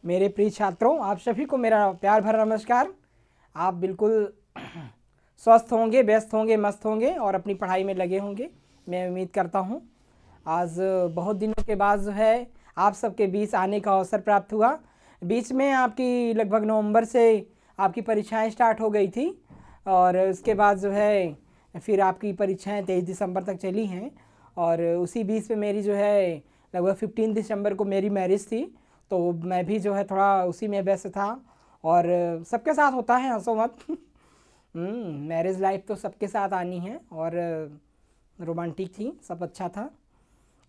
मेरे प्रिय छात्रों, आप सभी को मेरा प्यार भरा नमस्कार। आप बिल्कुल स्वस्थ होंगे, व्यस्त होंगे, मस्त होंगे और अपनी पढ़ाई में लगे होंगे, मैं उम्मीद करता हूँ। आज बहुत दिनों के बाद जो है आप सबके बीच आने का अवसर प्राप्त हुआ। बीच में आपकी लगभग नवंबर से आपकी परीक्षाएं स्टार्ट हो गई थी और उसके बाद जो है फिर आपकी परीक्षाएं 23 दिसंबर तक चली हैं और उसी बीच में मेरी जो है लगभग 15 दिसंबर को मेरी मैरिज थी, तो मैं भी जो है थोड़ा उसी में व्यस्त था। और सबके साथ होता है, हंसो मत। मैरिज लाइफ तो सबके साथ आनी है और रोमांटिक थी, सब अच्छा था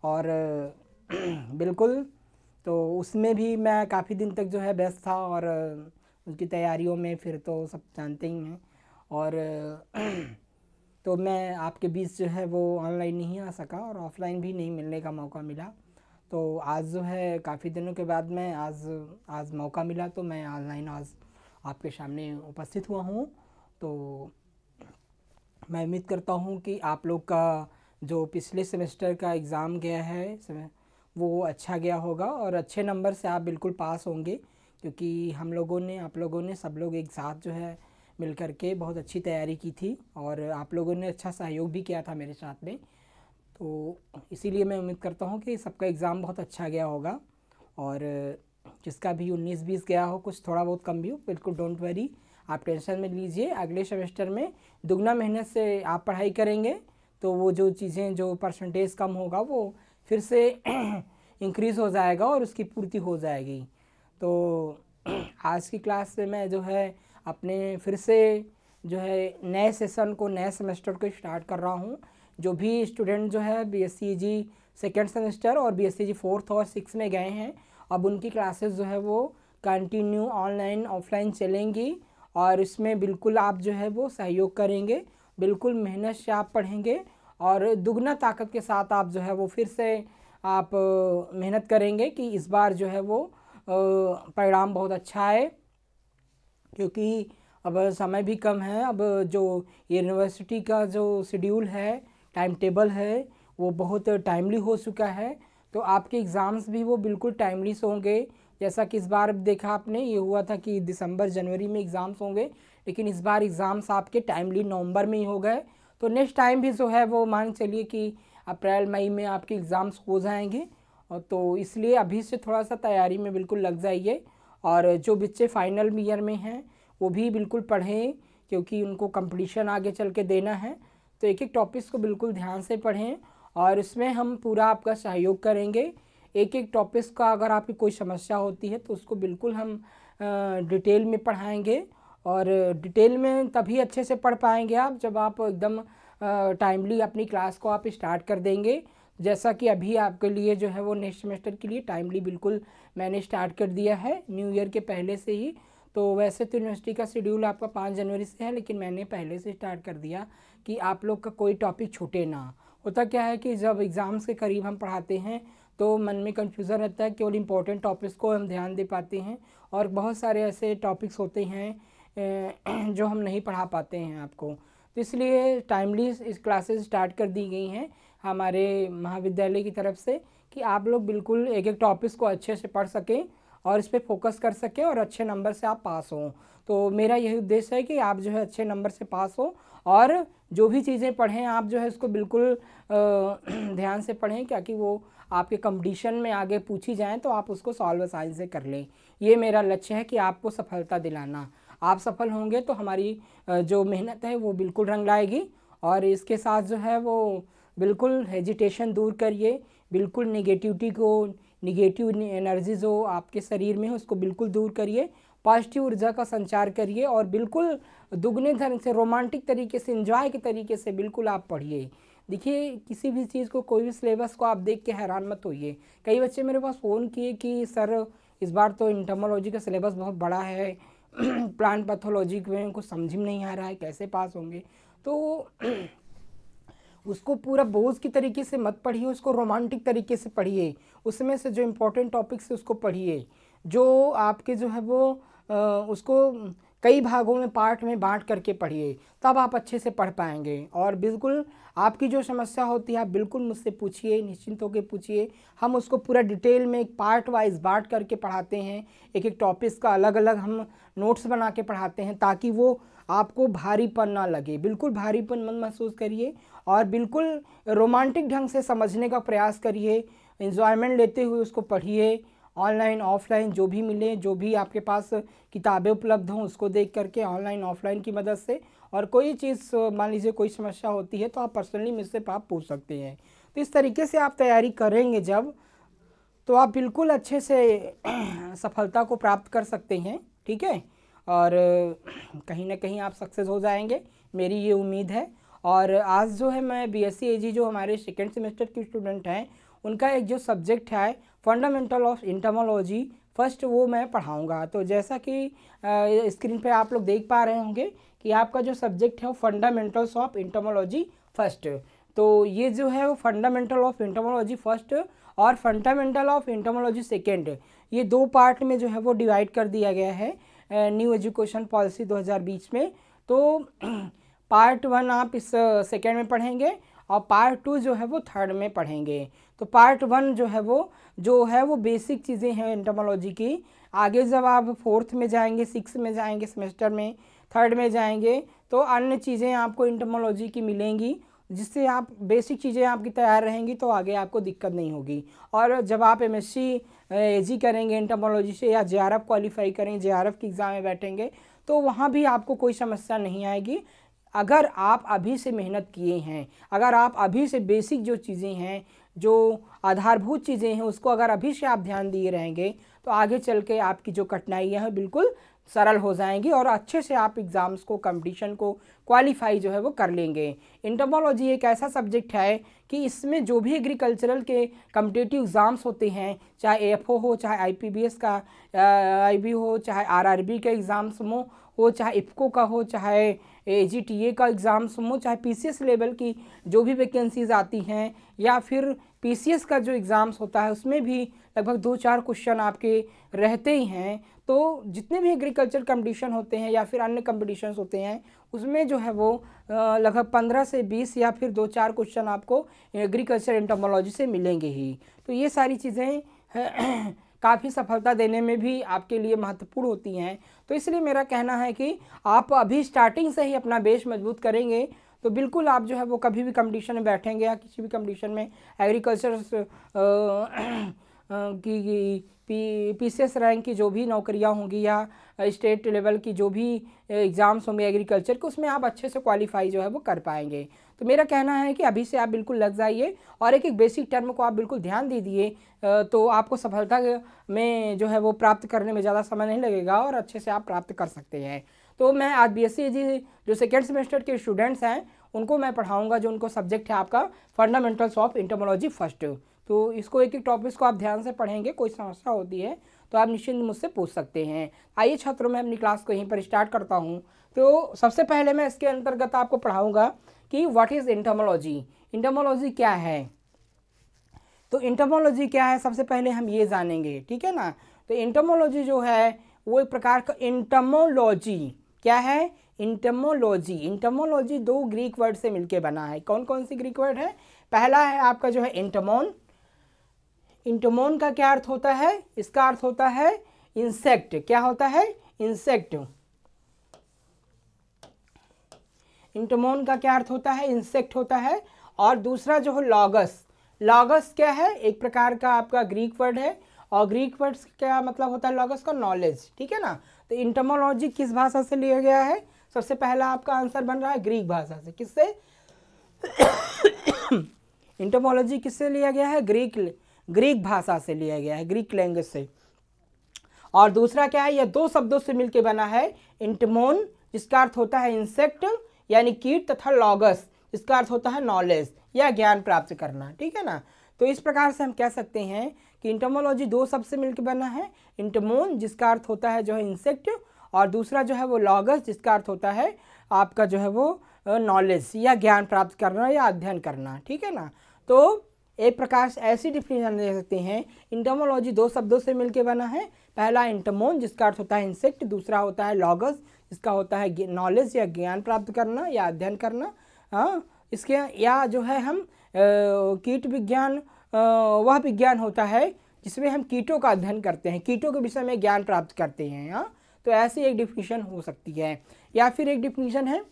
और बिल्कुल तो उसमें भी मैं काफ़ी दिन तक जो है व्यस्त था और उसकी तैयारियों में फिर तो सब जानते ही हैं। और तो मैं आपके बीच जो है वो ऑनलाइन नहीं आ सका और ऑफलाइन भी नहीं मिलने का मौका मिला। तो आज जो है काफ़ी दिनों के बाद मैं आज मौका मिला तो मैं ऑनलाइन आज आपके सामने उपस्थित हुआ हूँ। तो मैं उम्मीद करता हूँ कि आप लोग का जो पिछले सेमेस्टर का एग्ज़ाम गया है वो अच्छा गया होगा और अच्छे नंबर से आप बिल्कुल पास होंगे, क्योंकि आप लोगों ने सब लोग एक साथ जो है मिल कर के बहुत अच्छी तैयारी की थी और आप लोगों ने अच्छा सहयोग भी किया था मेरे साथ में। तो इसीलिए मैं उम्मीद करता हूँ कि सबका एग्ज़ाम बहुत अच्छा गया होगा और जिसका भी 19-20 गया हो, कुछ थोड़ा बहुत कम भी हो, बिल्कुल डोंट वरी, आप टेंशन में लीजिए। अगले सेमेस्टर में दुगना मेहनत से आप पढ़ाई करेंगे तो वो जो चीज़ें जो परसेंटेज कम होगा वो फिर से इंक्रीज़ हो जाएगा और उसकी पूर्ति हो जाएगी। तो आज की क्लास से मैं जो है अपने फिर से जो है नए सेशन को, नए सेमेस्टर को स्टार्ट कर रहा हूँ। जो भी स्टूडेंट जो है BSCG सेकेंड सेमेस्टर और BSCG 4th और 6th में गए हैं, अब उनकी क्लासेस जो है वो कंटिन्यू ऑनलाइन ऑफलाइन चलेंगी और इसमें बिल्कुल आप जो है वो सहयोग करेंगे, बिल्कुल मेहनत से आप पढ़ेंगे और दुगना ताकत के साथ आप जो है वो फिर से आप मेहनत करेंगे कि इस बार जो है वो परिणाम बहुत अच्छा आए, क्योंकि अब समय भी कम है। अब जो यूनिवर्सिटी का जो शेड्यूल है, टाइम टेबल है, वो बहुत टाइमली हो चुका है। तो आपके एग्ज़ाम्स भी वो बिल्कुल टाइमली से होंगे। जैसा कि इस बार देखा आपने, ये हुआ था कि दिसंबर जनवरी में एग्ज़ाम्स होंगे, लेकिन इस बार एग्ज़ाम्स आपके टाइमली नवंबर में ही हो गए। तो नेक्स्ट टाइम भी जो है वो मान चलिए कि अप्रैल मई में आपके एग्ज़ाम्स हो जाएंगे। और तो इसलिए अभी से थोड़ा सा तैयारी में बिल्कुल लग जाइए और जो बच्चे फाइनल ईयर में हैं वो भी बिल्कुल पढ़ें, क्योंकि उनको कंपटीशन आगे चल के देना है। तो एक एक टॉपिक्स को बिल्कुल ध्यान से पढ़ें और इसमें हम पूरा आपका सहयोग करेंगे। एक एक टॉपिक्स का अगर आपकी कोई समस्या होती है तो उसको बिल्कुल हम डिटेल में पढ़ाएंगे और डिटेल में तभी अच्छे से पढ़ पाएंगे आप जब आप एकदम टाइमली अपनी क्लास को आप स्टार्ट कर देंगे। जैसा कि अभी आपके लिए जो है वो नेक्स्ट सेमेस्टर के लिए टाइमली बिल्कुल मैंने स्टार्ट कर दिया है न्यू ईयर के पहले से ही। तो वैसे तो यूनिवर्सिटी का शेड्यूल आपका 5 जनवरी से है, लेकिन मैंने पहले से स्टार्ट कर दिया कि आप लोग का कोई टॉपिक छूटे ना। होता क्या है कि जब एग्ज़ाम्स के करीब हम पढ़ाते हैं तो मन में कन्फ्यूज़न रहता है, केवल इंपॉर्टेंट टॉपिक्स को हम ध्यान दे पाते हैं और बहुत सारे ऐसे टॉपिक्स होते हैं जो हम नहीं पढ़ा पाते हैं आपको। तो इसलिए टाइमली इस क्लासेस स्टार्ट कर दी गई हैं हमारे महाविद्यालय की तरफ से कि आप लोग बिल्कुल एक एक टॉपिक्स को अच्छे से पढ़ सकें और इस पर फोकस कर सकें और अच्छे नंबर से आप पास हों। तो मेरा यही उद्देश्य है कि आप जो है अच्छे नंबर से पास हो और जो भी चीज़ें पढ़ें आप जो है उसको बिल्कुल ध्यान से पढ़ें, ताकि वो आपके कंपटीशन में आगे पूछी जाएँ तो आप उसको सॉल्व आसानी से कर लें। ये मेरा लक्ष्य है कि आपको सफलता दिलाना। आप सफल होंगे तो हमारी जो मेहनत है वो बिल्कुल रंग लाएगी। और इसके साथ जो है वो बिल्कुल हेजिटेशन दूर करिए, बिल्कुल निगेटिव एनर्जी जो आपके शरीर में है उसको बिल्कुल दूर करिए, पॉजिटिव ऊर्जा का संचार करिए और बिल्कुल दुगने ढंग से रोमांटिक तरीके से, एंजॉय के तरीके से बिल्कुल आप पढ़िए। देखिए, किसी भी चीज़ को, कोई भी सिलेबस को आप देख के हैरान मत होइए। कई बच्चे मेरे पास फ़ोन किए कि सर इस बार तो इंटरमोलॉजी का सिलेबस बहुत बड़ा है, प्लांट पैथोलॉजी में कुछ समझ में नहीं आ रहा है, कैसे पास होंगे। तो उसको पूरा बोझ की तरीके से मत पढ़िए, उसको रोमांटिक तरीके से पढ़िए। उसमें से जो इम्पोर्टेंट टॉपिक्स है उसको पढ़िए, जो आपके जो है वो उसको कई भागों में पार्ट में बांट करके पढ़िए, तब आप अच्छे से पढ़ पाएंगे। और बिल्कुल आपकी जो समस्या होती है आप बिल्कुल मुझसे पूछिए, निश्चिंत होकर पूछिए। हम उसको पूरा डिटेल में एक पार्ट वाइज बांट करके पढ़ाते हैं, एक एक टॉपिक्स का अलग अलग हम नोट्स बना के पढ़ाते हैं, ताकि वो आपको भारीपन ना लगे। बिल्कुल भारीपन मत महसूस करिए और बिल्कुल रोमांटिक ढंग से समझने का प्रयास करिए, एंजॉयमेंट लेते हुए उसको पढ़िए। ऑनलाइन ऑफलाइन जो भी मिले, जो भी आपके पास किताबें उपलब्ध हों उसको देख करके, ऑनलाइन ऑफलाइन की मदद से। और कोई चीज़ मान लीजिए कोई समस्या होती है तो आप पर्सनली मुझसे आप पूछ सकते हैं। तो इस तरीके से आप तैयारी करेंगे जब, तो आप बिल्कुल अच्छे से सफलता को प्राप्त कर सकते हैं, ठीक है। और कहीं ना कहीं आप सक्सेस हो जाएंगे, मेरी ये उम्मीद है। और आज जो है मैं बीएससी एजी जो हमारे सेकेंड सेमेस्टर के स्टूडेंट हैं उनका एक जो सब्जेक्ट है फंडामेंटल ऑफ एंटोमोलॉजी फर्स्ट, वो मैं पढ़ाऊंगा। तो जैसा कि स्क्रीन पे आप लोग देख पा रहे होंगे कि आपका जो सब्जेक्ट है वो फंडामेंटल्स ऑफ एंटोमोलॉजी फर्स्ट। तो ये जो है वो फंडामेंटल ऑफ एंटोमोलॉजी फर्स्ट और फंडामेंटल ऑफ एंटोमोलॉजी सेकेंड, ये दो पार्ट में जो है वो डिवाइड कर दिया गया है न्यू एजुकेशन पॉलिसी 2020 में। तो पार्ट 1 आप इस सेकेंड में पढ़ेंगे और पार्ट 2 जो है वो थर्ड में पढ़ेंगे। तो पार्ट 1 जो है वो बेसिक चीज़ें हैं एंटोमोलॉजी की। आगे जब आप 4th में जाएंगे, 6th में जाएंगे सेमेस्टर में, 3rd में जाएंगे, तो अन्य चीज़ें आपको एंटोमोलॉजी की मिलेंगी, जिससे आप बेसिक चीज़ें आपकी तैयार रहेंगी तो आगे आपको दिक्कत नहीं होगी। और जब आप एमएससी एजी करेंगे एंटोमोलॉजी से या जेआरएफ क्वालिफाई करेंगे, जेआरएफ के एग्ज़ाम में बैठेंगे, तो वहाँ भी आपको कोई समस्या नहीं आएगी। अगर आप अभी से मेहनत किए हैं, अगर आप अभी से बेसिक जो चीज़ें हैं, जो आधारभूत चीज़ें हैं, उसको अगर अभी से आप ध्यान दिए रहेंगे तो आगे चल के आपकी जो कठिनाइयाँ हैं बिल्कुल सरल हो जाएंगी और अच्छे से आप एग्ज़ाम्स को, कंपटीशन को क्वालिफाई जो है वो कर लेंगे। एंटोमोलॉजी एक ऐसा सब्जेक्ट है कि इसमें जो भी एग्रीकल्चरल के कम्पिटिटिव एग्ज़ाम्स होते हैं, चाहे एएफओ हो, चाहे आईपीबीएस का आईबी हो, चाहे आरआरबी के एग्ज़ाम्स हो, चाहे इफ्को का हो, चाहे एजीटीए का एग्ज़ाम्स हो, चाहे पीसीएस लेवल की जो भी वैकेंसीज़ आती हैं, या फिर पीसीएस का जो एग्ज़ाम्स होता है उसमें भी लगभग 2-4 क्वेश्चन आपके रहते ही हैं। तो जितने भी एग्रीकल्चर कंपटीशन होते हैं या फिर अन्य कंपटीशंस होते हैं उसमें जो है वो लगभग 15 से 20 या फिर 2-4 क्वेश्चन आपको एग्रीकल्चर एंटोमोलॉजी से मिलेंगे ही। तो ये सारी चीज़ें काफ़ी सफलता देने में भी आपके लिए महत्वपूर्ण होती हैं। तो इसलिए मेरा कहना है कि आप अभी स्टार्टिंग से ही अपना बेस मजबूत करेंगे तो बिल्कुल आप जो है वो कभी भी कंपटीशन में बैठेंगे या किसी भी कंपटीशन में एग्रीकल्चर की पीसीएस रैंक की जो भी नौकरियां होंगी या स्टेट लेवल की जो भी एग्ज़ाम्स होंगे एग्रीकल्चर के, उसमें आप अच्छे से क्वालिफाई जो है वो कर पाएंगे। तो मेरा कहना है कि अभी से आप बिल्कुल लग जाइए और एक एक बेसिक टर्म को आप बिल्कुल ध्यान दे दिए तो आपको सफलता में जो है वो प्राप्त करने में ज़्यादा समय नहीं लगेगा और अच्छे से आप प्राप्त कर सकते हैं। तो मैं आज बीएससी जो सेकेंड सेमेस्टर के स्टूडेंट्स हैं उनको मैं पढ़ाऊँगा, जो उनको सब्जेक्ट है आपका फंडामेंटल्स ऑफ एंटोमोलॉजी फर्स्ट। तो इसको एक एक टॉपिक्स को आप ध्यान से पढ़ेंगे, कोई समस्या होती है तो आप निश्चिंत मुझसे पूछ सकते हैं। आइए छात्रों, मैं अपनी क्लास को यहीं पर स्टार्ट करता हूं। तो सबसे पहले मैं इसके अंतर्गत आपको पढ़ाऊंगा कि व्हाट इज़ एंटोमोलॉजी। एंटोमोलॉजी क्या है? तो एंटोमोलॉजी क्या है सबसे पहले हम ये जानेंगे, ठीक है ना। तो एंटोमोलॉजी जो है वो एक प्रकार का एंटोमोलॉजी क्या है? एंटोमोलॉजी। एंटोमोलॉजी 2 ग्रीक वर्ड से मिलकर बना है। कौन कौन सी ग्रीक वर्ड है? पहला है आपका जो है एंटोमोन। इंटोमोन का क्या अर्थ होता है? इसका अर्थ होता है इंसेक्ट। क्या होता है? इंसेक्ट। इंटोमोन का क्या अर्थ होता है? इंसेक्ट होता है। और दूसरा जो है लॉगस। लॉगस क्या है? एक प्रकार का आपका ग्रीक वर्ड है और ग्रीक वर्ड क्या मतलब होता है लॉगस का? नॉलेज, ठीक है ना। तो एंटोमोलॉजी किस भाषा से लिया गया है? सबसे पहला आपका आंसर बन रहा है ग्रीक भाषा से। किससे? एंटोमोलॉजी किससे लिया गया है? ग्रीक भाषा से लिया गया है, ग्रीक लैंग्वेज से। और दूसरा क्या है? यह 2 शब्दों से मिलकर बना है। एंटोमोन जिसका अर्थ होता है इंसेक्ट यानी कीट, तथा लॉगस जिसका अर्थ होता है नॉलेज या ज्ञान प्राप्त करना, ठीक है ना। तो इस प्रकार से हम कह सकते हैं कि एंटोमोलॉजी 2 शब्द से मिलकर बना है। एंटोमोन जिसका अर्थ होता है जो है इंसेक्ट और दूसरा जो है वो लॉगस जिसका अर्थ होता है आपका जो है वो नॉलेज या ज्ञान प्राप्त करना या अध्ययन करना, ठीक है ना। तो एक प्रकार से ऐसी डिफिनेशन दे सकते हैं, एंटोमोलॉजी 2 शब्दों से मिलकर बना है। पहला एंटोमोन जिसका अर्थ होता है इंसेक्ट, दूसरा होता है लॉगस इसका होता है नॉलेज या ज्ञान प्राप्त करना या अध्ययन करना। हाँ, इसके या जो है हम कीट विज्ञान वह विज्ञान होता है जिसमें हम कीटों का अध्ययन करते हैं, कीटों के विषय में ज्ञान प्राप्त करते हैं। हाँ, तो ऐसी एक डिफिनीशन हो सकती है। या फिर एक डिफिनीशन है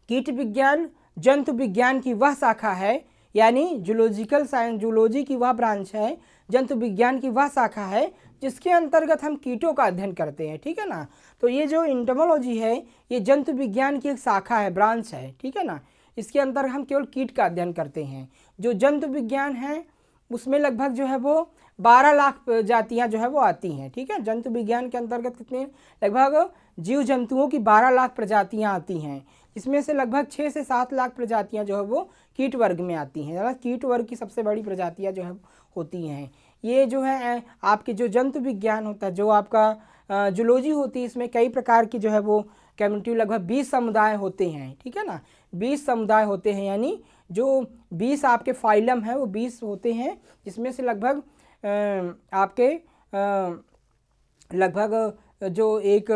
कीट विज्ञान जंतु विज्ञान की वह शाखा है, यानी जूलॉजिकल साइंस, जूलॉजी की वह ब्रांच है, जंतु विज्ञान की वह शाखा है जिसके अंतर्गत हम कीटों का अध्ययन करते हैं। ठीक है ना। तो ये जो एंटोमोलॉजी है ये जंतु विज्ञान की एक शाखा है, ब्रांच है। ठीक है ना। इसके अंतर्गत हम केवल कीट का अध्ययन करते हैं। जो जंतु विज्ञान है उसमें लगभग जो है वो 12 लाख प्रजातियाँ जो है वो आती हैं। ठीक है। जंतु विज्ञान के अंतर्गत कितने, लगभग जीव जंतुओं की 12 लाख प्रजातियाँ आती हैं, इसमें से लगभग 6 से 7 लाख प्रजातियाँ जो है वो कीट वर्ग में आती हैं। कीट वर्ग की सबसे बड़ी प्रजातियाँ जो है होती हैं। ये जो है आपके जो जंतु विज्ञान होता है, जो आपका जूलॉजी होती है, इसमें कई प्रकार की जो है वो कम्युनिटी, लगभग 20 समुदाय होते हैं। ठीक है ना। 20 समुदाय होते हैं, यानी जो 20 आपके फाइलम है वो 20 होते हैं, जिसमें से लगभग आपके लगभग जो एक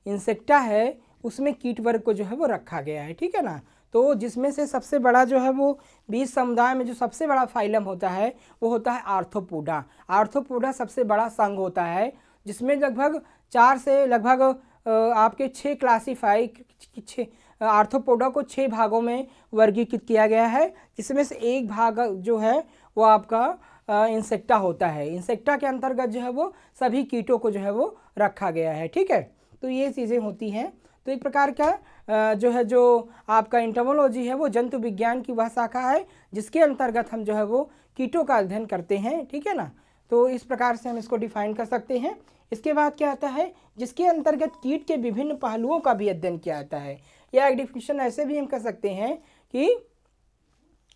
इंसेक्टा है उसमें कीट वर्ग को जो है वो रखा गया है। ठीक है ना। तो जिसमें से सबसे बड़ा जो है वो 20 समुदाय में जो सबसे बड़ा फाइलम होता है वो होता है आर्थ्रोपोडा। आर्थ्रोपोडा सबसे बड़ा संघ होता है, जिसमें लगभग 4 से लगभग आपके 6 क्लासीफाई 6 आर्थ्रोपोडा को 6 भागों में वर्गीकृत किया गया है, जिसमें से एक भाग जो है वो आपका इंसेक्टा होता है। इंसेक्टा के अंतर्गत जो है वो सभी कीटों को जो है वो रखा गया है। ठीक है। तो ये चीज़ें होती हैं। तो एक प्रकार का जो है जो आपका एंटोमोलॉजी है वो जंतु विज्ञान की वह शाखा है जिसके अंतर्गत हम जो है वो कीटों का अध्ययन करते हैं। ठीक है ना। तो इस प्रकार से हम इसको डिफाइन कर सकते हैं। इसके बाद क्या आता है, जिसके अंतर्गत कीट के विभिन्न पहलुओं का भी अध्ययन किया जाता है, या एक डिफिनेशन ऐसे भी हम कर सकते हैं कि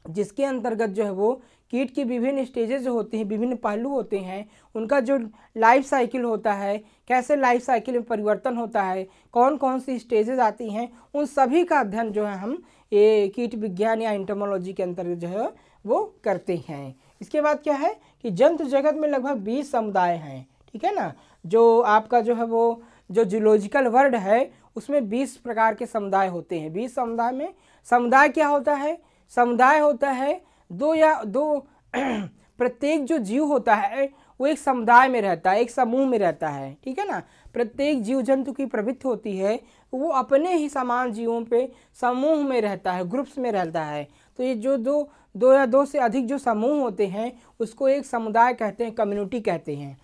जिसके अंतर्गत जो है वो कीट की विभिन्न स्टेजेस जो होती हैं, विभिन्न पहलू होते हैं, उनका जो लाइफ साइकिल होता है, कैसे लाइफ साइकिल में परिवर्तन होता है, कौन कौन सी स्टेजेस आती हैं, उन सभी का अध्ययन जो है हम ये कीट विज्ञान या एंटोमोलॉजी के अंतर्गत जो है वो करते हैं। इसके बाद क्या है कि जंतु जगत में लगभग 20 समुदाय हैं। ठीक है ना। जो आपका जो है वो जो जूलॉजिकल वर्ड है उसमें 20 प्रकार के समुदाय होते हैं। 20 समुदाय में समुदाय क्या होता है, समुदाय होता है दो प्रत्येक जो जीव होता है वो एक समुदाय में रहता है, एक समूह में रहता है। ठीक है ना। प्रत्येक जीव जंतु की प्रवृत्ति होती है वो अपने ही समान जीवों पे समूह में रहता है, ग्रुप्स में रहता है। तो ये जो दो या दो से अधिक जो समूह होते हैं उसको एक समुदाय कहते हैं, कम्युनिटी कहते हैं।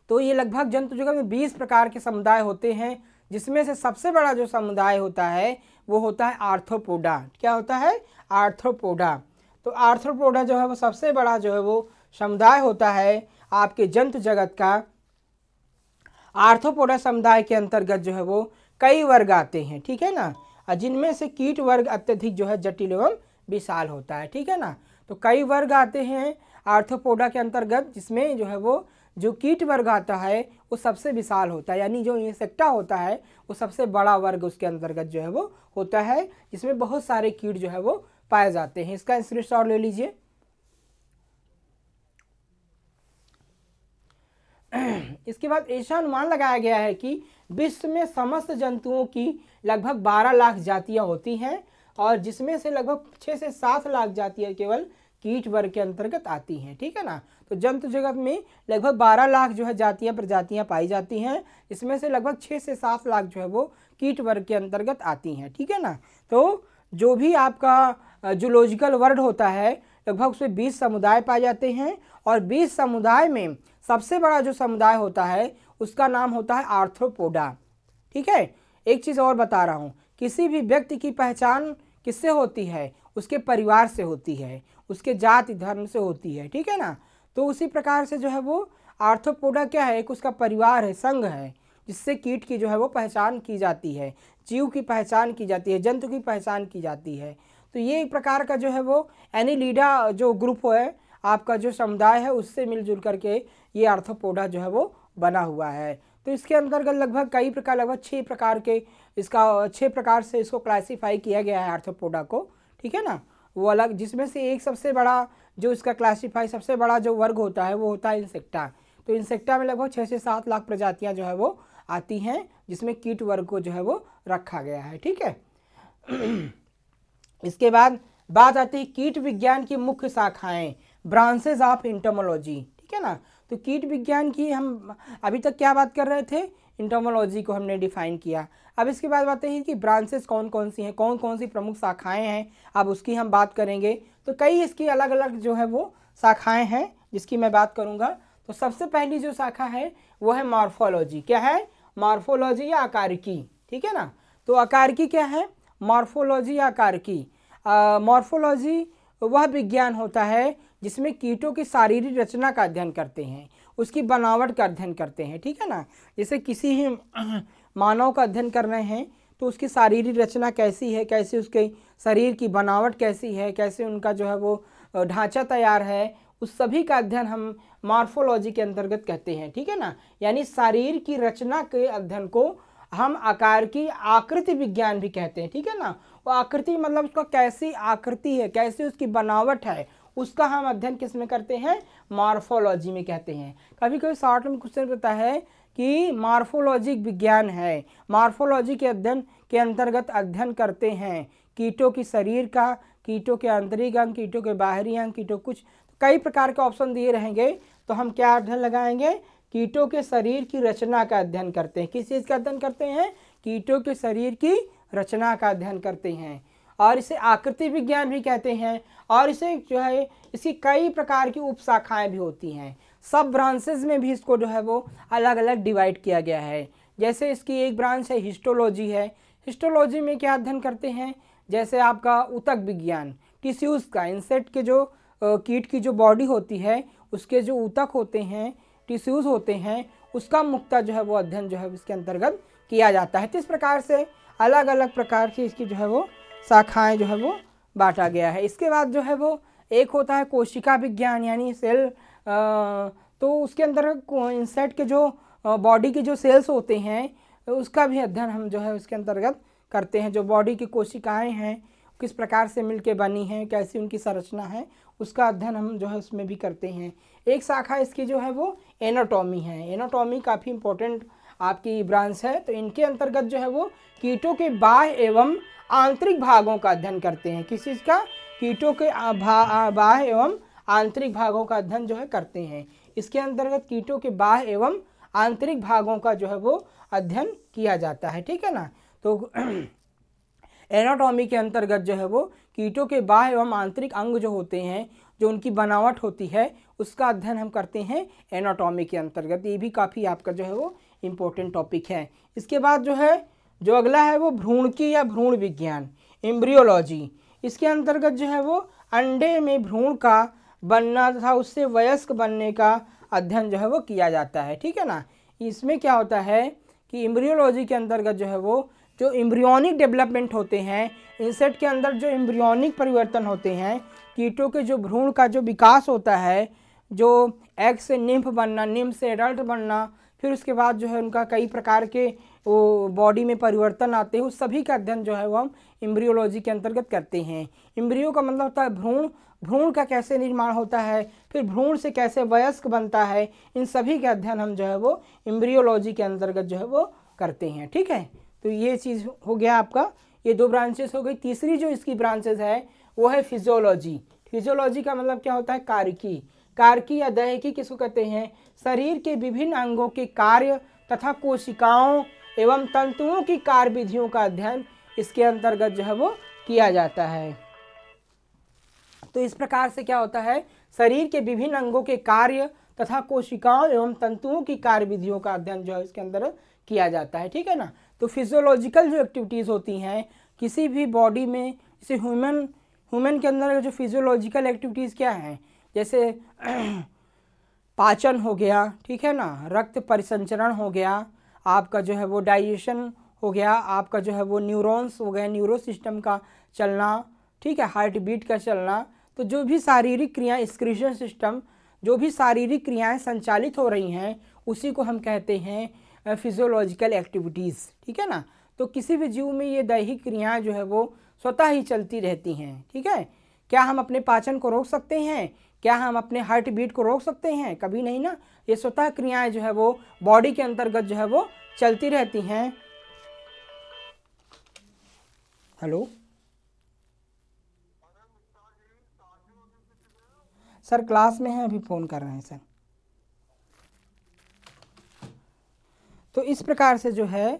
तो ये लगभग जंतु जगत में 20 प्रकार के समुदाय होते हैं, जिसमें से सबसे बड़ा जो समुदाय होता है वो होता है आर्थ्रोपोडा। क्या होता है, आर्थ्रोपोडा। तो आर्थ्रोपोडा जो है वो सबसे बड़ा जो है वो समुदाय होता है आपके जंतु जगत का। आर्थ्रोपोडा समुदाय के अंतर्गत जो है वो कई वर्ग आते हैं। ठीक है ना। जिनमें से कीट वर्ग अत्यधिक जो है जटिल एवं विशाल होता है। ठीक है ना। तो कई वर्ग आते हैं आर्थ्रोपोडा के अंतर्गत, जिसमें जो है वो जो कीट वर्ग आता है वो सबसे विशाल होता है, यानी जो इंसेक्टा होता है वो सबसे बड़ा वर्ग उसके अंतर्गत जो है वो होता है, जिसमें बहुत सारे कीट जो है वो पाए जाते हैं। इसका स्क्रीनशॉट ले लीजिए। इसके बाद ऐसा अनुमान लगाया गया है कि विश्व में समस्त जंतुओं की लगभग 12 लाख जातियां होती हैं, और जिसमें से लगभग 6 से 7 लाख जातियां केवल कीट वर्ग के अंतर्गत आती हैं। ठीक है ना। तो जंतु जगत में लगभग 12 लाख जो है जातियां प्रजातियां पाई जाती हैं, इसमें से लगभग 6 से 7 लाख जो है वो कीट वर्ग के अंतर्गत आती हैं। ठीक है ना। तो जो भी आपका जूलॉजिकल वर्ड होता है लगभग उसमें 20 समुदाय पाए जाते हैं, और 20 समुदाय में सबसे बड़ा जो समुदाय होता है उसका नाम होता है आर्थ्रोपोडा। ठीक है। एक चीज़ और बता रहा हूँ, किसी भी व्यक्ति की पहचान किससे होती है, उसके परिवार से होती है, उसके जाति धर्म से होती है। ठीक है ना। तो उसी प्रकार से जो है वो आर्थ्रोपोडा क्या है, एक उसका परिवार है, संघ है, जिससे कीट की जो है वो पहचान की जाती है, जीव की पहचान की जाती है, जंतु की पहचान की जाती है। तो ये एक प्रकार का जो है वो एनिलीडा जो ग्रुप है आपका जो समुदाय है उससे मिलजुल करके ये आर्थ्रोपोडा जो है वो बना हुआ है। तो इसके अंतर्गत लगभग कई प्रकार, लगभग 6 प्रकार के इसका 6 प्रकार से इसको क्लासीफाई किया गया है आर्थ्रोपोडा को। ठीक है ना। वो अलग, जिसमें से एक सबसे बड़ा जो इसका क्लासीफाई सबसे बड़ा जो वर्ग होता है वो होता है इंसेक्टा। तो इंसेक्टा में लगभग 6 से 7 लाख प्रजातियां जो है वो आती हैं, जिसमें कीट वर्ग को जो है वो रखा गया है। ठीक है। इसके बाद बात आती है कीट विज्ञान की मुख्य शाखाएं, ब्रांचेज ऑफ एंटोमोलॉजी। ठीक है ना। तो कीट विज्ञान की हम अभी तक क्या बात कर रहे थे, एंटोमोलॉजी को हमने डिफाइन किया। अब इसके बाद बात है कि ब्रांचेस कौन कौन सी हैं, कौन कौन सी प्रमुख शाखाएं हैं, अब उसकी हम बात करेंगे। तो कई इसकी अलग अलग जो है वो शाखाएं हैं जिसकी मैं बात करूंगा। तो सबसे पहली जो शाखा है वो है मॉर्फोलॉजी। क्या है? मॉर्फोलॉजी या आकारिकी। ठीक है ना। तो आकारिकी क्या है? मॉर्फोलॉजी या आकारिकी। मॉर्फोलॉजी वह विज्ञान होता है जिसमें कीटों की शारीरिक रचना का अध्ययन करते हैं, उसकी बनावट का अध्ययन करते हैं। ठीक है ना। जैसे किसी ही मानव का अध्ययन कर रहे हैं तो उसकी शारीरिक रचना कैसी है, कैसे उसके शरीर की बनावट कैसी है, कैसे उनका जो है वो ढांचा तैयार है, उस सभी का अध्ययन हम मॉर्फोलॉजी के अंतर्गत कहते हैं। ठीक है ना। यानी शरीर की रचना के अध्ययन को हम आकार की आकृति विज्ञान भी कहते हैं। ठीक है ना। वो आकृति मतलब उसका कैसी आकृति है, कैसी उसकी बनावट है, उसका हम अध्ययन किस में करते हैं? मॉर्फोलॉजी में कहते हैं। कभी कभी शॉर्ट में क्वेश्चन रहता है कि मॉर्फोलॉजी विज्ञान है, मॉर्फोलॉजी के अध्ययन के अंतर्गत अध्ययन करते हैं कीटों की शरीर का, कीटों के आंतरिक अंग, कीटों के बाहरी अंग, कीटों कुछ कई प्रकार के ऑप्शन दिए रहेंगे। तो हम क्या अध्ययन लगाएंगे? कीटों के शरीर की रचना का अध्ययन करते हैं। किस चीज़ का अध्ययन करते हैं? कीटों के शरीर की रचना का अध्ययन करते हैं, और इसे आकृति विज्ञान भी कहते हैं। और इसे जो है इसकी कई प्रकार की उपशाखाएं भी होती हैं, सब ब्रांचेस में भी इसको जो है वो अलग अलग डिवाइड किया गया है। जैसे इसकी एक ब्रांच है हिस्टोलॉजी है। हिस्टोलॉजी में क्या अध्ययन करते हैं? जैसे आपका ऊतक विज्ञान, टिश्यूज़ का, इंसेक्ट के जो कीट की जो बॉडी होती है उसके जो ऊतक होते हैं, टिश्यूज़ होते हैं, उसका मुख्यतः जो है वो अध्ययन जो है इसके अंतर्गत किया जाता है। तो इस प्रकार से अलग अलग प्रकार की इसकी जो है वो शाखाएं जो है वो बांटा गया है। इसके बाद जो है वो एक होता है कोशिका विज्ञान, यानी सेल। तो उसके अंदर इंसेक्ट के जो बॉडी के जो सेल्स होते हैं उसका भी अध्ययन हम जो है उसके अंतर्गत करते हैं। जो बॉडी की कोशिकाएं हैं किस प्रकार से मिलके बनी हैं, कैसी उनकी संरचना है, उसका अध्ययन हम जो है उसमें भी करते हैं। एक शाखा इसकी जो है वो एनाटॉमी है। एनाटॉमी काफ़ी इंपॉर्टेंट आपकी ब्रांच है। तो इनके अंतर्गत जो है वो कीटों के बाह्य एवं आंतरिक भागों का अध्ययन करते हैं। किस चीज़ का? कीटों के बाह्य एवं आंतरिक भागों का अध्ययन जो है करते हैं। इसके अंतर्गत कीटों के बाह्य एवं आंतरिक भागों का जो है वो अध्ययन किया जाता है। ठीक है ना। तो एनाटॉमी के अंतर्गत जो है वो कीटों के बाह्य एवं आंतरिक अंग जो होते हैं, जो उनकी बनावट होती है, उसका अध्ययन हम करते हैं एनाटॉमी के अंतर्गत। ये भी काफ़ी आपका जो है वो इम्पोर्टेंट टॉपिक है। इसके बाद जो है जो अगला है वो भ्रूणकी या भ्रूण विज्ञान, एम्ब्रियोलॉजी। इसके अंतर्गत जो है वो अंडे में भ्रूण का बनना तथा उससे वयस्क बनने का अध्ययन जो है वो किया जाता है। ठीक है ना। इसमें क्या होता है कि एम्ब्रियोलॉजी के अंतर्गत जो है वो जो एम्ब्रियोनिक डेवलपमेंट होते हैं, इंसेक्ट के अंदर जो एम्ब्रियोनिक परिवर्तन होते हैं, कीटों के जो भ्रूण का जो विकास होता है, जो एग से निम्फ बनना, निम्फ से एडल्ट बनना, फिर उसके बाद जो है उनका कई प्रकार के वो बॉडी में परिवर्तन आते हैं, उस सभी का अध्ययन जो है वो हम एम्ब्रियोलॉजी के अंतर्गत करते हैं। एम्ब्रियो का मतलब होता है भ्रूण, भ्रूण का कैसे निर्माण होता है, फिर भ्रूण से कैसे वयस्क बनता है, इन सभी का अध्ययन हम जो है वो एम्ब्रियोलॉजी के अंतर्गत जो है वो करते हैं। ठीक है। तो ये चीज़ हो गया आपका, ये दो ब्रांचेस हो गई। तीसरी जो इसकी ब्रांचेस है वो है फिजियोलॉजी। फिजियोलॉजी का मतलब क्या होता है? कारकी। कारकी या दैहिकी किसको कहते हैं? शरीर के विभिन्न अंगों के कार्य तथा कोशिकाओं एवं तंतुओं की कार्य विधियों का अध्ययन इसके अंतर्गत जो है वो किया जाता है। तो इस प्रकार से क्या होता है? शरीर के विभिन्न अंगों के कार्य तथा कोशिकाओं एवं तंतुओं की कार्य विधियों का अध्ययन जो है इसके अंदर किया जाता है। ठीक है ना। तो फिजियोलॉजिकल जो एक्टिविटीज़ होती हैं किसी भी बॉडी में, जैसे ह्यूमन के अंदर जो फिजियोलॉजिकल एक्टिविटीज़ क्या हैं, जैसे पाचन हो गया, ठीक है ना, रक्त परिसंचरण हो गया, आपका जो है वो डाइजेशन हो गया, आपका जो है वो न्यूरॉन्स हो गए, न्यूरो सिस्टम का चलना, ठीक है, हार्ट बीट का चलना। तो जो भी शारीरिक क्रियाएं, एक्सक्रीशन सिस्टम, जो भी शारीरिक क्रियाएं संचालित हो रही हैं उसी को हम कहते हैं फिजियोलॉजिकल एक्टिविटीज़। ठीक है ना। तो किसी भी जीव में ये दैहिक क्रियाएं जो है वो स्वतः ही चलती रहती हैं। ठीक है। क्या हम अपने पाचन को रोक सकते हैं? क्या हम अपने हार्ट बीट को रोक सकते हैं? कभी नहीं ना। ये स्वतः क्रियाएं जो है वो बॉडी के अंतर्गत जो है वो चलती रहती हैं। हेलो सर, क्लास में हैं, अभी फ़ोन कर रहे हैं सर। तो इस प्रकार से जो है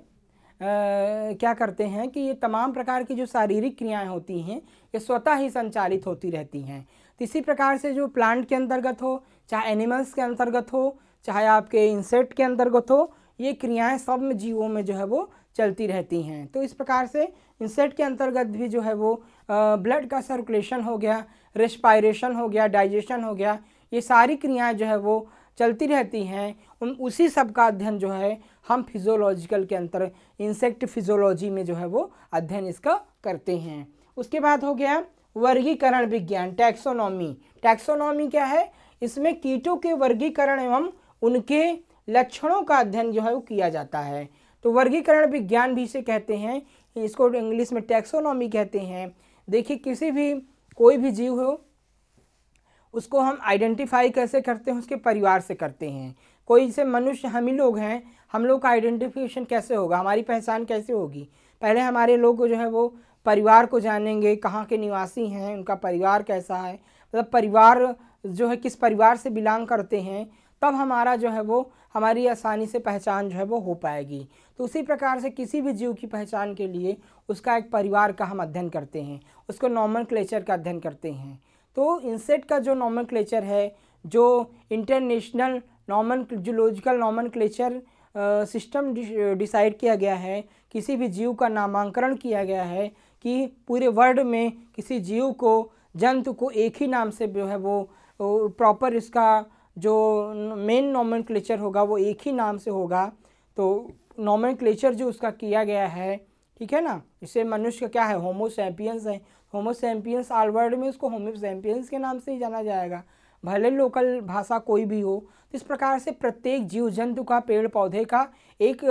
क्या करते हैं कि ये तमाम प्रकार की जो शारीरिक क्रियाएं होती हैं ये स्वतः ही संचालित होती रहती हैं। तो इसी प्रकार से जो प्लांट के अंतर्गत हो, चाहे एनिमल्स के अंतर्गत हो, चाहे आपके इंसेक्ट के अंतर्गत हो, ये क्रियाएं सब में जीवों में जो है वो चलती रहती हैं। तो इस प्रकार से इंसेक्ट के अंतर्गत भी जो है वो ब्लड का सर्कुलेशन हो गया, रेस्पायरेशन हो गया, डाइजेशन हो गया, ये सारी क्रियाएं जो है वो चलती रहती हैं। उसी सब का अध्ययन जो है हम फिजियोलॉजिकल के अंतर इंसेक्ट फिजियोलॉजी में जो है वो अध्ययन इसका करते हैं। उसके बाद हो गया वर्गीकरण विज्ञान, टैक्सोनॉमी। टैक्सोनॉमी क्या है? इसमें कीटों के वर्गीकरण एवं उनके लक्षणों का अध्ययन जो है वो किया जाता है। तो वर्गीकरण विज्ञान भी इसे कहते हैं, इसको इंग्लिश में टैक्सोनॉमी कहते हैं। देखिए, किसी भी कोई भी जीव हो उसको हम आइडेंटिफाई कैसे करते हैं? उसके परिवार से करते हैं। कोई जैसे मनुष्य हम ही लोग हैं, हम लोग का आइडेंटिफिकेशन कैसे होगा, हमारी पहचान कैसे होगी? पहले हमारे लोग जो है वो परिवार को जानेंगे, कहाँ के निवासी हैं, उनका परिवार कैसा है, मतलब परिवार जो है किस परिवार से बिलोंग करते हैं, तब हमारा जो है वो हमारी आसानी से पहचान जो है वो हो पाएगी। तो उसी प्रकार से किसी भी जीव की पहचान के लिए उसका एक परिवार का हम अध्ययन करते हैं, उसको नॉमेनक्लेचर का अध्ययन करते हैं। तो इंसेक्ट का जो नॉमेनक्लेचर है, जो international zoological nomenclature system decide किया गया है, किसी भी जीव का नामांकरण किया गया है कि पूरे वर्ल्ड में किसी जीव को, जंतु को एक ही नाम से जो है वो प्रॉपर इसका जो मेन नॉमेनक्लेचर होगा वो एक ही नाम से होगा। तो नॉमेनक्लेचर जो उसका किया गया है, ठीक है ना, इसे मनुष्य का क्या है, होमो सैपियंस है। होमो सैपियंस ऑल वर्ल्ड में उसको होमो सैपियंस के नाम से ही जाना जाएगा, भले लोकल भाषा कोई भी हो। इस प्रकार से प्रत्येक जीव जंतु का, पेड़ पौधे का एक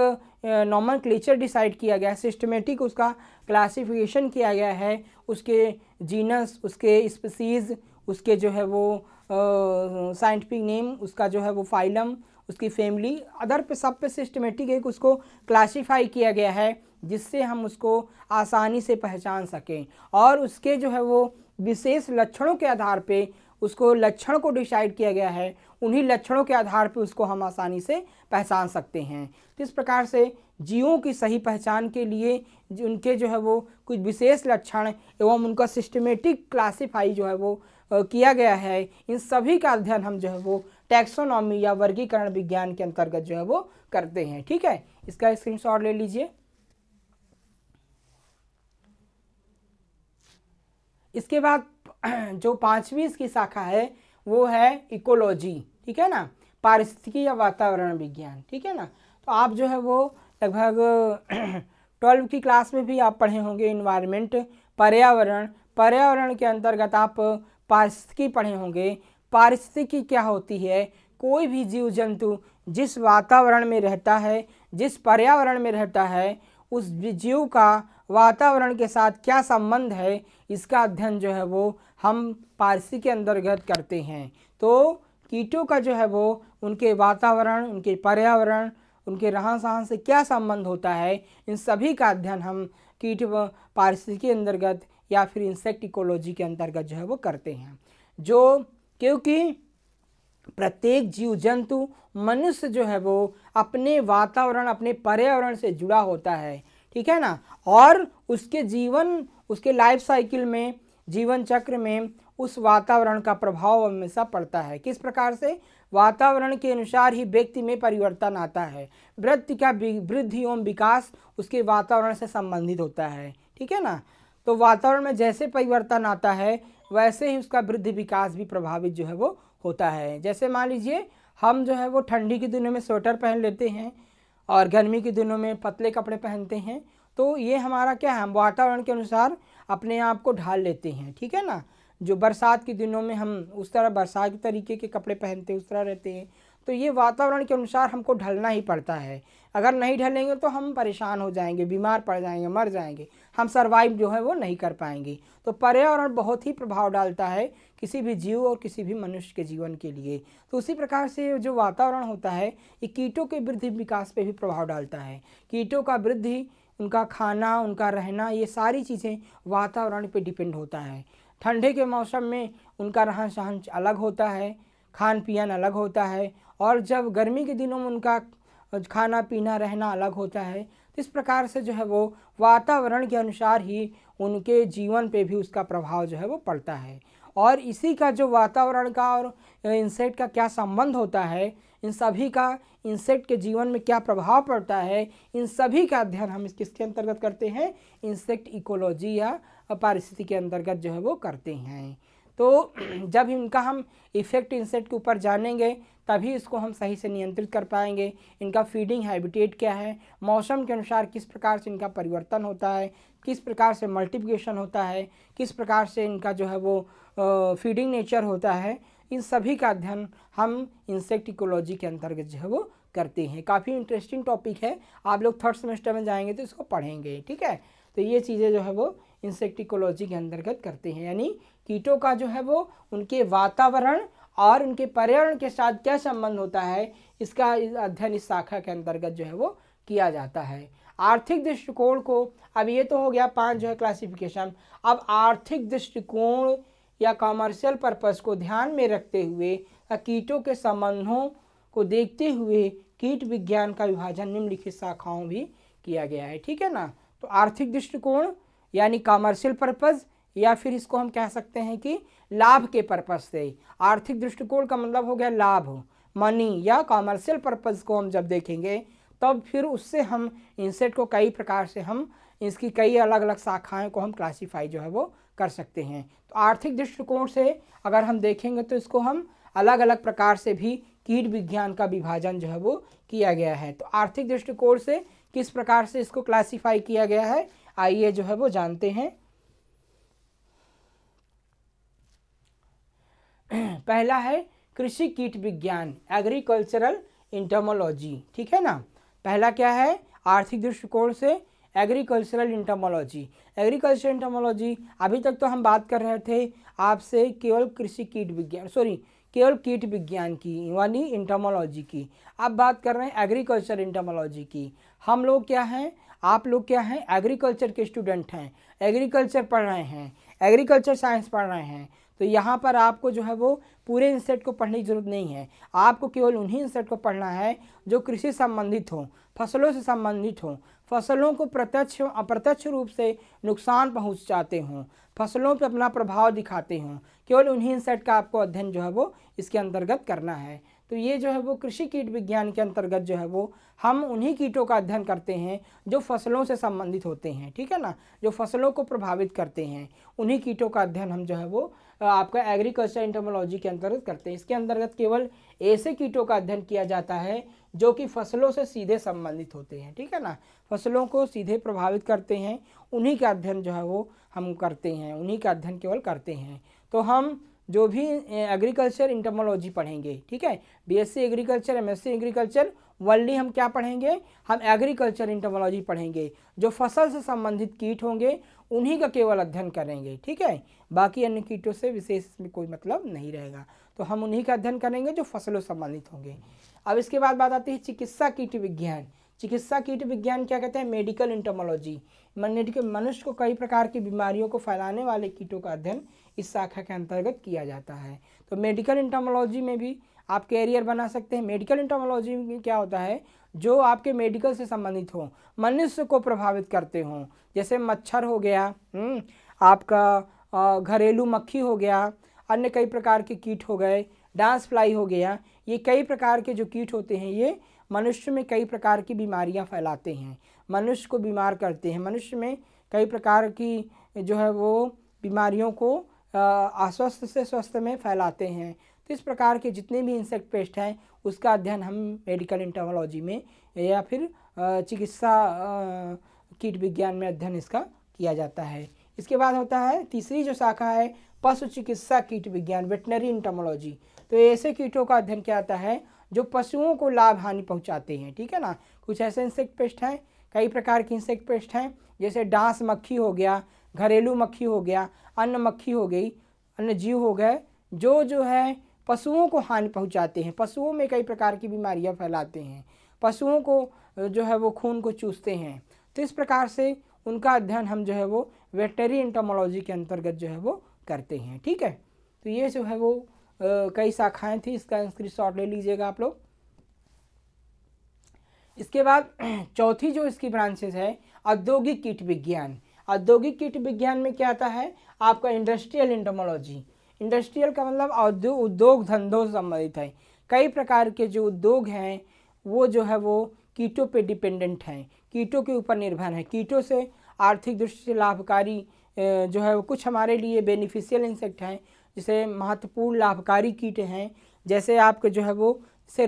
नॉमेनक्लेचर डिसाइड किया गया है, सिस्टमेटिक उसका क्लासिफिकेशन किया गया है, उसके जीनस, उसके स्पीसीज़, उसके जो है वो साइंटिफिक नेम, उसका जो है वो फाइलम, उसकी फैमिली, अदर पे सब पे सिस्टमेटिक एक उसको क्लासीफाई किया गया है, जिससे हम उसको आसानी से पहचान सकें। और उसके जो है वो विशेष लक्षणों के आधार पे उसको लक्षण को डिसाइड किया गया है, उन्हीं लक्षणों के आधार पे उसको हम आसानी से पहचान सकते हैं। तो इस प्रकार से जीवों की सही पहचान के लिए उनके जो है वो कुछ विशेष लक्षण एवं उनका सिस्टमेटिक क्लासीफाई जो है वो किया गया है। इन सभी का अध्ययन हम जो है वो टैक्सोनॉमी या वर्गीकरण विज्ञान के अंतर्गत जो है वो करते हैं। ठीक है, इसका स्क्रीनशॉट ले लीजिए। इसके बाद जो पांचवी इसकी शाखा है वो है इकोलॉजी, ठीक है ना, पारिस्थितिकी या वातावरण विज्ञान, ठीक है ना। तो आप जो है वो लगभग 12 की क्लास में भी आप पढ़े होंगे इन्वायरमेंट, पर्यावरण। पर्यावरण के अंतर्गत आप पारिस्थितिकी पढ़े होंगे। पारिस्थितिकी क्या होती है? कोई भी जीव जंतु जिस वातावरण में रहता है, जिस पर्यावरण में रहता है, उस जीव का वातावरण के साथ क्या संबंध है, इसका अध्ययन जो है वो हम पारिस्थितिकी के अंतर्गत करते हैं। तो कीटों का जो है वो उनके वातावरण, उनके पर्यावरण, उनके रहन सहन से क्या संबंध होता है, इन सभी का अध्ययन हम कीट पारिस्थितिकी के अंतर्गत या फिर इंसेक्ट इकोलॉजी के अंतर्गत जो है वो करते हैं। जो क्योंकि प्रत्येक जीव जंतु, मनुष्य जो है वो अपने वातावरण, अपने पर्यावरण से जुड़ा होता है, ठीक है ना, और उसके जीवन, उसके लाइफ साइकिल में, जीवन चक्र में उस वातावरण का प्रभाव हमेशा पड़ता है। किस प्रकार से? वातावरण के अनुसार ही व्यक्ति में परिवर्तन आता है। व्यक्ति का वृद्धि एवं विकास उसके वातावरण से संबंधित होता है, ठीक है ना। तो वातावरण में जैसे परिवर्तन आता है वैसे ही उसका वृद्धि विकास भी प्रभावित जो है वो होता है। जैसे मान लीजिए हम जो है वो ठंडी के दिनों में स्वेटर पहन लेते हैं और गर्मी के दिनों में पतले कपड़े पहनते हैं, तो ये हमारा क्या है, हम वातावरण के अनुसार अपने आप को ढाल लेते हैं, ठीक है ना। जो बरसात के दिनों में हम उस तरह बरसात के तरीके के कपड़े पहनते हैं, उस तरह रहते हैं। तो ये वातावरण के अनुसार हमको ढलना ही पड़ता है। अगर नहीं ढलेंगे तो हम परेशान हो जाएंगे, बीमार पड़ जाएंगे, मर जाएंगे, हम सर्वाइव जो है वो नहीं कर पाएंगे। तो पर्यावरण बहुत ही प्रभाव डालता है किसी भी जीव और किसी भी मनुष्य के जीवन के लिए। तो उसी प्रकार से जो वातावरण होता है ये कीटों के वृद्धि विकास पे भी प्रभाव डालता है। कीटों का वृद्धि, उनका खाना, उनका रहना, ये सारी चीज़ें वातावरण पे डिपेंड होता है। ठंडे के मौसम में उनका रहन सहन अलग होता है, खान पीन अलग होता है, और जब गर्मी के दिनों में उनका खाना पीना रहना अलग होता है। तो इस प्रकार से जो है वो वातावरण के अनुसार ही उनके जीवन पे भी उसका प्रभाव जो है वो पड़ता है। और इसी का जो वातावरण का और इंसेक्ट का क्या संबंध होता है, इन सभी का इंसेक्ट के जीवन में क्या प्रभाव पड़ता है, इन सभी का अध्ययन हम किसके अंतर्गत करते हैं, इंसेक्ट इकोलॉजी या पारिस्थितिकी के अंतर्गत जो है वो करते हैं। तो जब इनका हम इफेक्ट इंसेक्ट के ऊपर जानेंगे तभी इसको हम सही से नियंत्रित कर पाएंगे। इनका फीडिंग हैबिटेट क्या है, मौसम के अनुसार किस प्रकार से इनका परिवर्तन होता है, किस प्रकार से मल्टीप्लिकेशन होता है, किस प्रकार से इनका जो है वो फीडिंग नेचर होता है, इन सभी का अध्ययन हम इंसेक्ट इकोलॉजी के अंतर्गत जो है वो करते हैं। काफ़ी इंटरेस्टिंग टॉपिक है, आप लोग थर्ड सेमेस्टर में जाएंगे तो इसको पढ़ेंगे, ठीक है। तो ये चीज़ें जो है वो इंसेक्ट इकोलॉजी के अंतर्गत करते हैं, यानी कीटों का जो है वो उनके वातावरण और उनके पर्यावरण के साथ क्या संबंध होता है, इसका अध्ययन इस शाखा के अंतर्गत जो है वो किया जाता है। आर्थिक दृष्टिकोण को, अब ये तो हो गया 5 जो है क्लासिफिकेशन। अब आर्थिक दृष्टिकोण या कॉमर्शियल पर्पस को ध्यान में रखते हुए कीटों के संबंधों को देखते हुए कीट विज्ञान का विभाजन निम्नलिखित शाखाओं भी किया गया है, ठीक है ना। तो आर्थिक दृष्टिकोण यानी कॉमर्शियल पर्पस, या फिर इसको हम कह सकते हैं कि लाभ के पर्पस से। आर्थिक दृष्टिकोण का मतलब हो गया लाभ, मनी, या कॉमर्शियल पर्पस को हम जब देखेंगे तब फिर उससे हम इंसेक्ट को कई प्रकार से हम इसकी कई अलग अलग शाखाएं को हम क्लासीफाई जो है वो कर सकते हैं। तो आर्थिक दृष्टिकोण से अगर हम देखेंगे तो इसको हम अलग अलग प्रकार से भी कीट विज्ञान का विभाजन जो है वो किया गया है। तो आर्थिक दृष्टिकोण से किस प्रकार से इसको क्लासीफाई किया गया है, आइए जो है वो जानते हैं। पहला है कृषि कीट विज्ञान, एग्रीकल्चरल इंटमोलॉजी, ठीक है ना। पहला क्या है, आर्थिक दृष्टिकोण से एग्रीकल्चरल इंटमोलॉजी। एग्रीकल्चरल इंटमोलॉजी, अभी तक तो हम बात कर रहे थे आपसे केवल कृषि कीट विज्ञान, केवल कीट विज्ञान की यानी इंटमोलॉजी की। अब बात कर रहे हैं एग्रीकल्चर इंटमोलॉजी की। हम लोग क्या हैं, आप लोग क्या हैं, एग्रीकल्चर के स्टूडेंट हैं, एग्रीकल्चर पढ़ रहे हैं, एग्रीकल्चर साइंस पढ़ रहे हैं। तो यहाँ पर आपको जो है वो पूरे इंसेक्ट को पढ़ने की ज़रूरत नहीं है, आपको केवल उन्हीं इंसेक्ट को पढ़ना है जो कृषि संबंधित हो, फसलों से संबंधित हो, फसलों को प्रत्यक्ष अप्रत्यक्ष रूप से नुकसान पहुँचाते हों, फसलों पर अपना प्रभाव दिखाते हों। केवल उन्हीं इंसेक्ट का आपको अध्ययन जो है वो इसके अंतर्गत करना है। तो ये जो है वो कृषि कीट विज्ञान के अंतर्गत जो है वो हम उन्हीं कीटों का अध्ययन करते हैं जो फसलों से संबंधित होते हैं, ठीक है ना, जो फसलों को प्रभावित करते हैं, उन्हीं कीटों का अध्ययन हम जो है वो आपका एग्रीकल्चर इंटमोलॉजी के अंतर्गत करते हैं। इसके अंतर्गत केवल ऐसे कीटों का अध्ययन किया जाता है जो कि फसलों से सीधे संबंधित होते हैं, ठीक है ना, फसलों को सीधे प्रभावित करते हैं, उन्हीं का अध्ययन जो है वो हम करते हैं, उन्हीं का अध्ययन केवल करते हैं। तो हम जो भी एग्रीकल्चर इंटमोलॉजी पढ़ेंगे, ठीक है, BSc agriculture, MSc agriculture, only हम क्या पढ़ेंगे, हम एग्रीकल्चर इंटमोलॉजी पढ़ेंगे। जो फसल से संबंधित कीट होंगे उन्हीं का केवल अध्ययन करेंगे, ठीक है, बाकी अन्य कीटों से विशेष इसमें कोई मतलब नहीं रहेगा। तो हम उन्हीं का अध्ययन करेंगे जो फसलों से संबंधित होंगे। अब इसके बाद बात आती है चिकित्सा कीट विज्ञान। चिकित्सा कीट विज्ञान क्या कहते हैं, मेडिकल इंटमोलॉजी। मनुष्य को कई प्रकार की बीमारियों को फैलाने वाले कीटों का अध्ययन इस शाखा के अंतर्गत किया जाता है। तो मेडिकल इंटमोलॉजी में भी आप कैरियर बना सकते हैं। मेडिकल इंटमोलॉजी में क्या होता है, जो आपके मेडिकल से संबंधित हो, मनुष्य को प्रभावित करते हों, जैसे मच्छर हो गया, आपका घरेलू मक्खी हो गया, अन्य कई प्रकार के कीट हो गए, डांस फ्लाई हो गया। ये कई प्रकार के जो कीट होते हैं ये मनुष्य में कई प्रकार की बीमारियां फैलाते हैं, मनुष्य को बीमार करते हैं, मनुष्य में कई प्रकार की जो है वो बीमारियों को अस्वस्थ से स्वस्थ में फैलाते हैं। तो इस प्रकार के जितने भी इंसेक्ट पेस्ट हैं उसका अध्ययन हम मेडिकल इंटमोलॉजी में या फिर चिकित्सा कीट विज्ञान में अध्ययन इसका किया जाता है। इसके बाद होता है तीसरी जो शाखा है पशु चिकित्सा कीट विज्ञान, वेटनरी इंटमोलॉजी। तो ऐसे कीटों का अध्ययन किया जाता है जो पशुओं को लाभ हानि पहुंचाते हैं, ठीक है ना। कुछ ऐसे इंसेक्ट पेस्ट हैं, कई प्रकार के इंसेक्ट पेस्ट हैं, जैसे डांस मक्खी हो गया, घरेलू मक्खी हो गया, अन्न मक्खी हो गई, अन्य जीव हो गए जो है पशुओं को हानि पहुंचाते हैं, पशुओं में कई प्रकार की बीमारियां फैलाते हैं, पशुओं को जो है वो खून को चूसते हैं। तो इस प्रकार से उनका अध्ययन हम जो है वो वेटनरी एंटोमोलॉजी के अंतर्गत जो है वो करते हैं, ठीक है। तो ये जो है वो कई शाखाएं थी, इसका स्क्रीनशॉट ले लीजिएगा आप लोग। इसके बाद चौथी जो इसकी ब्रांचेस है औद्योगिक कीट विज्ञान। औद्योगिक कीट विज्ञान में क्या आता है आपका इंडस्ट्रियल एंटोमोलॉजी। इंडस्ट्रियल का मतलब उद्योग धंधों से संबंधित है। कई प्रकार के जो उद्योग हैं वो जो है वो कीटों पे डिपेंडेंट हैं, कीटों के ऊपर निर्भर हैं। कीटों से आर्थिक दृष्टि से लाभकारी जो है वो कुछ हमारे लिए बेनिफिशियल इंसेक्ट हैं, जिसे महत्वपूर्ण लाभकारी कीट हैं। जैसे आपके जो है वो जैसे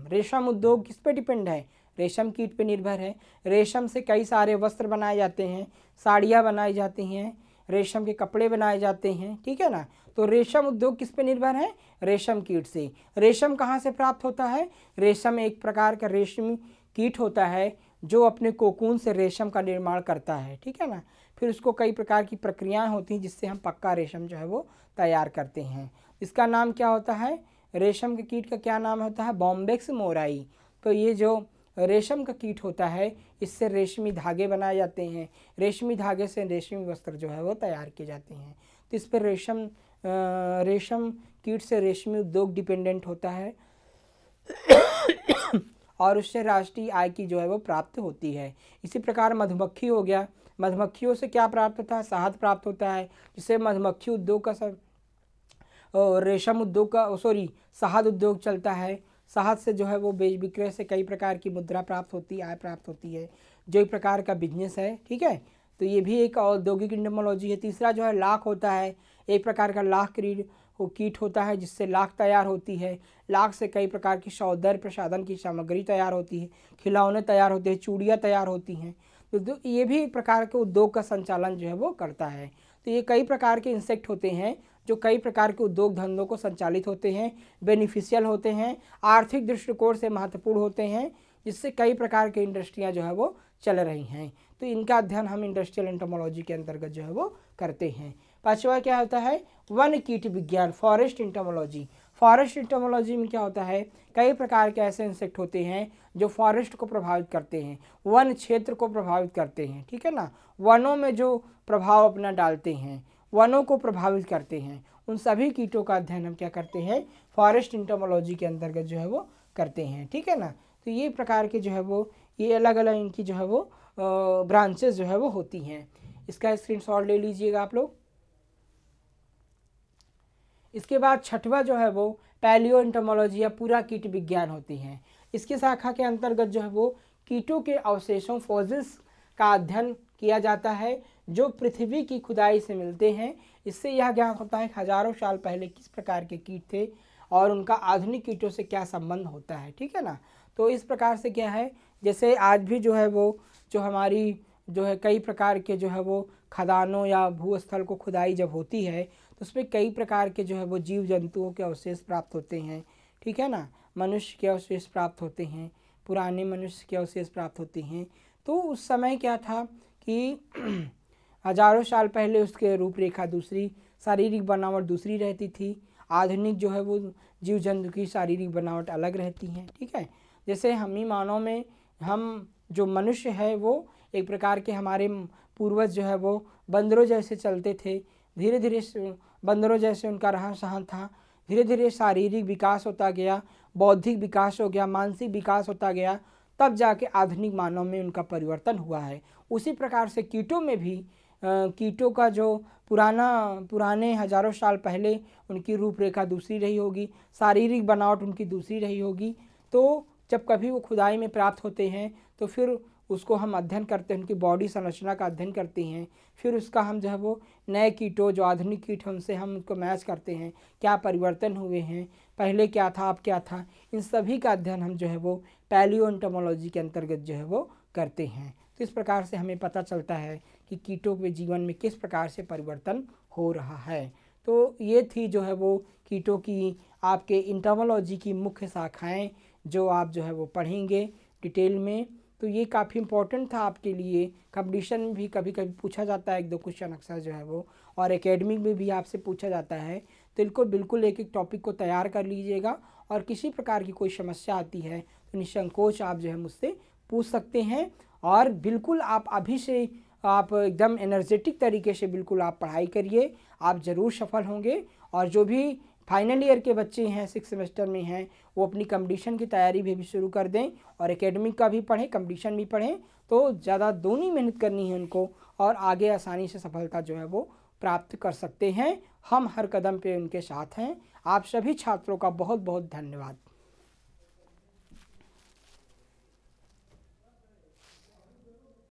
रेशम उद्योग किस पे डिपेंड है, रेशम कीट पे निर्भर है। रेशम से कई सारे वस्त्र बनाए जाते हैं, साड़ियाँ बनाई जाती हैं, रेशम के कपड़े बनाए जाते हैं, ठीक है ना। तो रेशम उद्योग किस पे निर्भर है, रेशम कीट से। रेशम कहाँ से प्राप्त होता है, रेशम एक प्रकार का रेशमी कीट होता है जो अपने कोकून से रेशम का निर्माण करता है, ठीक है ना। फिर उसको कई प्रकार की प्रक्रियाएं होती हैं जिससे हम पक्का रेशम जो है वो तैयार करते हैं। इसका नाम क्या होता है, रेशम के कीट का क्या नाम होता है, बॉम्बेक्स मोराई। तो ये जो रेशम का कीट होता है इससे रेशमी धागे बनाए जाते हैं, रेशमी धागे से रेशमी वस्त्र जो है वो तैयार किए जाते हैं। तो इस पर रेशम कीट से रेशमी उद्योग डिपेंडेंट होता है और उससे राष्ट्रीय आय की जो है वो प्राप्त होती है। इसी प्रकार मधुमक्खी हो गया, मधुमक्खियों से क्या प्राप्त होता है, शहद प्राप्त होता है, जिससे मधुमक्खी उद्योग का रेशम उद्योग का शहद उद्योग चलता है। शहद से जो है वो बेच विक्रय से कई प्रकार की मुद्रा प्राप्त होती है, आय प्राप्त होती है, जो एक प्रकार का बिजनेस है, ठीक है। तो ये भी एक औद्योगिक एंटोमोलॉजी है। तीसरा जो है लाख होता है, एक प्रकार का लाख कीट होता है जिससे लाख तैयार होती है। लाख से कई प्रकार की सौंदर्य प्रसाधन की सामग्री तैयार होती है, खिलौने तैयार होते हैं, चूड़ियाँ तैयार होती हैं। तो ये भी एक प्रकार के उद्योग का संचालन जो है वो करता है। तो ये कई प्रकार के इंसेक्ट होते हैं जो कई प्रकार के उद्योग धंधों को संचालित होते हैं, बेनिफिशियल होते हैं, आर्थिक दृष्टिकोण से महत्वपूर्ण होते हैं, जिससे कई प्रकार की इंडस्ट्रियां जो है वो चल रही हैं। तो इनका अध्ययन हम इंडस्ट्रियल एंटोमोलॉजी के अंतर्गत जो है वो करते हैं। पांचवा क्या होता है, वन कीट विज्ञान, फॉरेस्ट एंटोमोलॉजी। फॉरेस्ट एंटोमोलॉजी में क्या होता है, कई प्रकार के ऐसे इंसेक्ट होते हैं जो फॉरेस्ट को प्रभावित करते हैं, वन क्षेत्र को प्रभावित करते हैं, ठीक है ना। वनों में जो प्रभाव अपना डालते हैं, वनों को प्रभावित करते हैं, उन सभी कीटों का अध्ययन हम क्या करते हैं, फॉरेस्ट एंटोमोलॉजी के अंतर्गत जो है वो करते हैं, ठीक है ना। तो ये प्रकार के जो है वो ये अलग अलग इनकी जो है वो ब्रांचेस जो है वो होती हैं। इसका स्क्रीनशॉट ले लीजिएगा आप लोग। इसके बाद छठवा जो है वो पैलियो एंटोमोलॉजी या पूरा कीट विज्ञान होती है। इसकी शाखा के अंतर्गत जो है वो कीटों के अवशेषों फॉसिल्स का अध्ययन किया जाता है जो पृथ्वी की खुदाई से मिलते हैं। इससे यह ज्ञात होता है हजारों साल पहले किस प्रकार के कीट थे और उनका आधुनिक कीटों से क्या संबंध होता है, ठीक है ना। तो इस प्रकार से क्या है, जैसे आज भी जो है वो जो हमारी जो है कई प्रकार के जो है वो खदानों या भूस्थल को खुदाई जब होती है तो उसमें कई प्रकार के जो है वो जीव जंतुओं के अवशेष प्राप्त होते हैं, ठीक है ना। मनुष्य के अवशेष प्राप्त होते हैं, पुराने मनुष्य के अवशेष प्राप्त होते हैं। तो उस समय क्या था कि हजारों साल पहले उसके रूपरेखा दूसरी, शारीरिक बनावट दूसरी रहती थी। आधुनिक जो है वो जीव जंतु की शारीरिक बनावट अलग रहती है, ठीक है। जैसे हम ही मानव में हम जो मनुष्य है वो एक प्रकार के हमारे पूर्वज जो है वो बंदरों जैसे चलते थे, धीरे धीरे बंदरों जैसे उनका रहन सहन था, धीरे धीरे शारीरिक विकास होता गया, बौद्धिक विकास हो गया, मानसिक विकास होता गया, तब जाके आधुनिक मानव में उनका परिवर्तन हुआ है। उसी प्रकार से कीटों में भी कीटों का जो पुराने हजारों साल पहले उनकी रूपरेखा दूसरी रही होगी, शारीरिक बनावट उनकी दूसरी रही होगी। तो जब कभी वो खुदाई में प्राप्त होते हैं तो फिर उसको हम अध्ययन करते हैं, उनकी बॉडी संरचना का अध्ययन करते हैं, फिर उसका हम जो है वो नए कीटों जो आधुनिक कीट हैं उनसे हम उनको मैच करते हैं, क्या परिवर्तन हुए हैं, पहले क्या था अब क्या था, इन सभी का अध्ययन हम जो है वो पैलियो एंटोमोलॉजी के अंतर्गत जो है वो करते हैं। तो इस प्रकार से हमें पता चलता है कि कीटों के जीवन में किस प्रकार से परिवर्तन हो रहा है। तो ये थी जो है वो कीटों की आपके एंटोमोलॉजी की मुख्य शाखाएँ जो आप जो है वो पढ़ेंगे डिटेल में। तो ये काफ़ी इम्पोर्टेंट था आपके लिए। कंपटीशन में भी कभी कभी पूछा जाता है 1-2 क्वेश्चन अक्सर जो है वो, और एकेडमिक में भी आपसे पूछा जाता है। तो इनको बिल्कुल एक एक टॉपिक को तैयार कर लीजिएगा, और किसी प्रकार की कोई समस्या आती है तो निसंकोच आप जो है मुझसे पूछ सकते हैं। और बिल्कुल आप अभी से आप एकदम एनर्जेटिक तरीके से बिल्कुल आप पढ़ाई करिए, आप ज़रूर सफल होंगे। और जो भी फाइनल ईयर के बच्चे हैं, 6 सेमेस्टर में हैं, वो अपनी कंपटीशन की तैयारी भी शुरू कर दें, और एकेडमिक का भी पढ़ें, कंपटीशन भी पढ़ें। तो ज़्यादा दोनों मेहनत करनी है उनको, और आगे आसानी से सफलता जो है वो प्राप्त कर सकते हैं। हम हर कदम पे उनके साथ हैं। आप सभी छात्रों का बहुत बहुत धन्यवाद।